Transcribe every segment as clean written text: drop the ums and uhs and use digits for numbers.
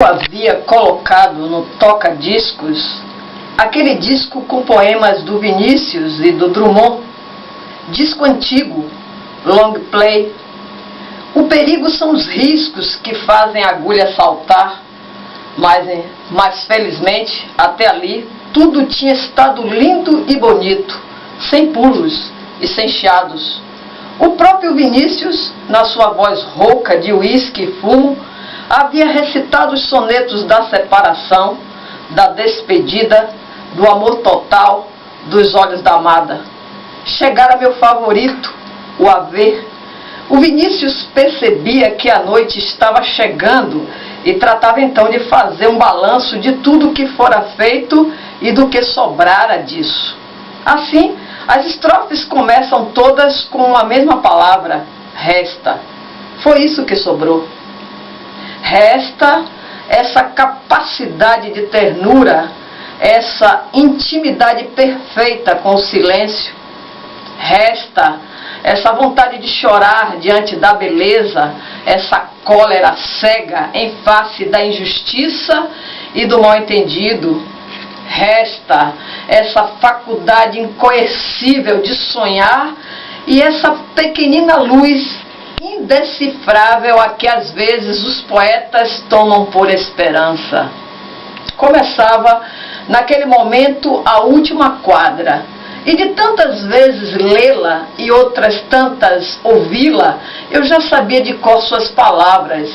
Havia colocado no toca-discos aquele disco com poemas do Vinícius e do Drummond, disco antigo, long play. O perigo são os riscos que fazem a agulha saltar, mas felizmente, até ali, tudo tinha estado lindo e bonito, sem pulos e sem chiados. O próprio Vinícius, na sua voz rouca de uísque e fumo, havia recitado os sonetos da separação, da despedida, do amor total, dos olhos da amada. Chegara meu favorito, o haver. O Vinícius percebia que a noite estava chegando e tratava então de fazer um balanço de tudo que fora feito e do que sobrara disso. Assim, as estrofes começam todas com a mesma palavra, resta. Foi isso que sobrou. Resta essa capacidade de ternura, essa intimidade perfeita com o silêncio. Resta essa vontade de chorar diante da beleza, essa cólera cega em face da injustiça e do mal-entendido. Resta essa faculdade incoercível de sonhar e essa pequenina luz indecifrável a que às vezes os poetas tomam por esperança. Começava naquele momento a última quadra, e de tantas vezes lê-la e outras tantas ouvi-la, eu já sabia de cor suas palavras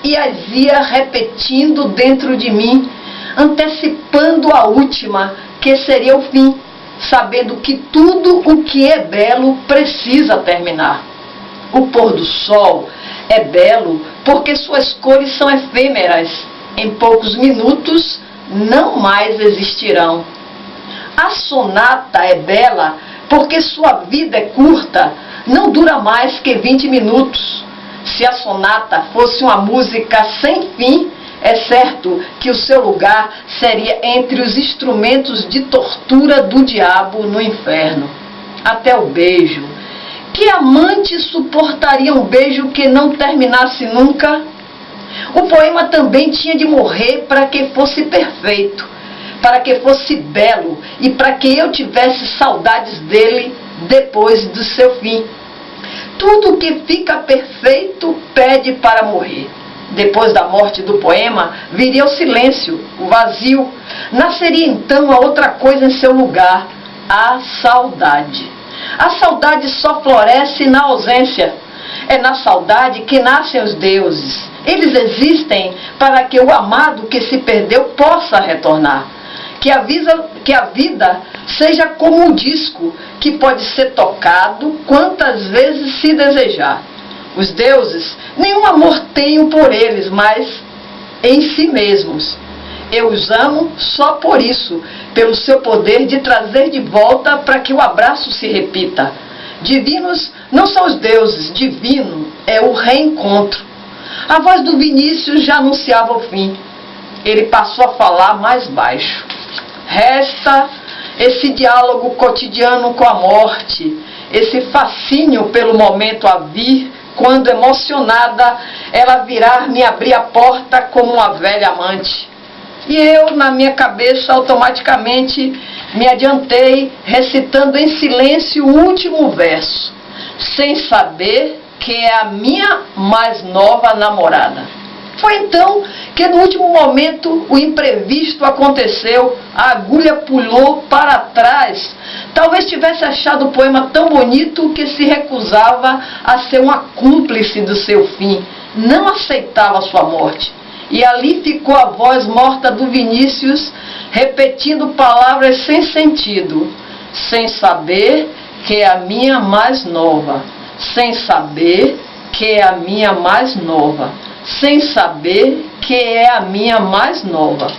e as ia repetindo dentro de mim, antecipando a última, que seria o fim, sabendo que tudo o que é belo precisa terminar. O pôr do sol é belo porque suas cores são efêmeras. Em poucos minutos não mais existirão. A sonata é bela porque sua vida é curta, não dura mais que 20 minutos. Se a sonata fosse uma música sem fim, é certo que o seu lugar seria entre os instrumentos de tortura do diabo no inferno. Até o beijo. Que amante suportaria um beijo que não terminasse nunca? O poema também tinha de morrer para que fosse perfeito, para que fosse belo e para que eu tivesse saudades dele depois do seu fim. Tudo que fica perfeito pede para morrer. Depois da morte do poema, viria o silêncio, o vazio. Nasceria então a outra coisa em seu lugar, a saudade. A saudade só floresce na ausência. É na saudade que nascem os deuses. Eles existem para que o amado que se perdeu possa retornar. Que a vida seja como um disco que pode ser tocado quantas vezes se desejar. Os deuses, nenhum amor tenho por eles, mas em si mesmos. Eu os amo só por isso, pelo seu poder de trazer de volta para que o abraço se repita. Divinos não são os deuses, divino é o reencontro. A voz do Vinícius já anunciava o fim. Ele passou a falar mais baixo. Resta esse diálogo cotidiano com a morte, esse fascínio pelo momento a vir, quando emocionada ela virar me abrir a porta como uma velha amante. E eu, na minha cabeça, automaticamente me adiantei, recitando em silêncio o último verso, sem saber que é a minha mais nova namorada. Foi então que no último momento o imprevisto aconteceu, a agulha pulou para trás. Talvez tivesse achado o poema tão bonito que se recusava a ser uma cúmplice do seu fim, não aceitava sua morte. E ali ficou a voz morta do Vinícius, repetindo palavras sem sentido, sem saber que é a minha mais nova, sem saber que é a minha mais nova, sem saber que é a minha mais nova.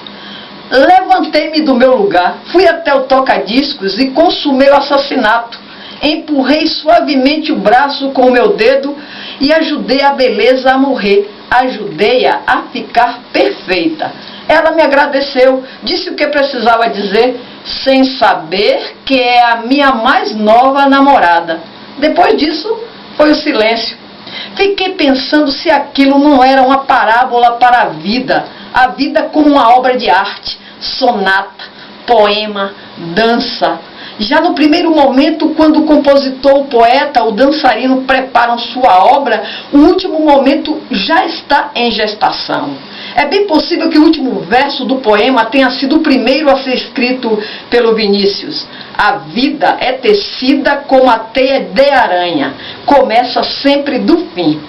Levantei-me do meu lugar, fui até o toca-discos e consumei o assassinato. Empurrei suavemente o braço com o meu dedo e ajudei a beleza a morrer. Ajudei-a a ficar perfeita. Ela me agradeceu, disse o que precisava dizer, sem saber que é a minha mais nova namorada. Depois disso, foi o silêncio. Fiquei pensando se aquilo não era uma parábola para a vida, a vida como uma obra de arte, sonata, poema, dança. Já no primeiro momento, quando o compositor, o poeta, o dançarino preparam sua obra, o último momento já está em gestação. É bem possível que o último verso do poema tenha sido o primeiro a ser escrito pelo Vinícius. A vida é tecida como a teia de aranha, começa sempre do fim.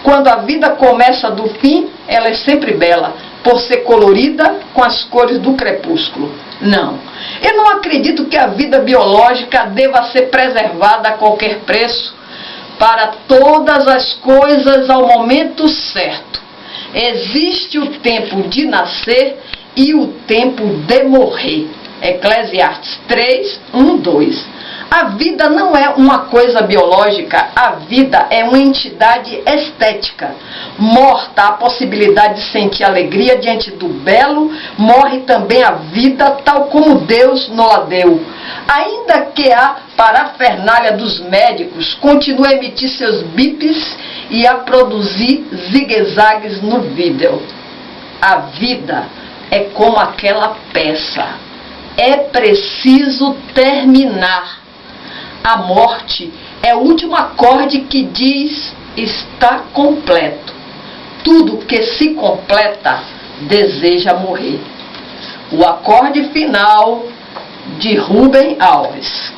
Quando a vida começa do fim, ela é sempre bela, por ser colorida com as cores do crepúsculo. Não, eu não acredito que a vida biológica deva ser preservada a qualquer preço, para todas as coisas ao momento certo. Existe o tempo de nascer e o tempo de morrer. Eclesiastes 3, 1, 2. A vida não é uma coisa biológica, a vida é uma entidade estética. Morta a possibilidade de sentir alegria diante do belo, morre também a vida tal como Deus nos a deu. Ainda que a parafernália dos médicos continue a emitir seus bips e a produzir zigue-zagues no vídeo. A vida é como aquela peça. É preciso terminar. A morte é o último acorde que diz está completo. Tudo que se completa deseja morrer. O acorde final de Rubem Alves.